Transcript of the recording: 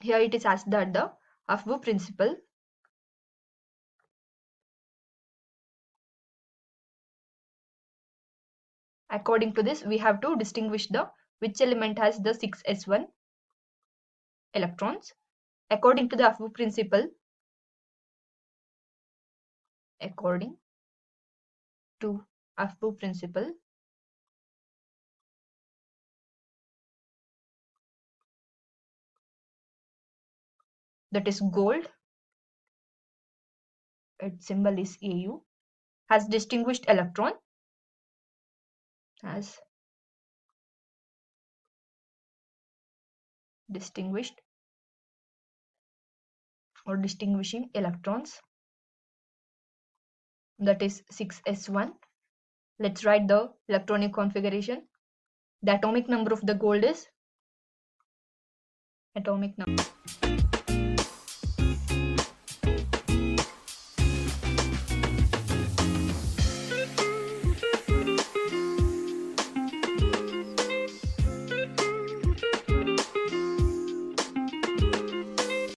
Here it is asked that the Aufbau principle. According to this, we have to distinguish the which element has the 6s1 electrons. According to the Aufbau principle, according to Aufbau principle, that is gold, its symbol is Au, has distinguished electron, has distinguished or distinguishing electrons, that is 6s1. Let's write the electronic configuration. The atomic number of the gold is atomic number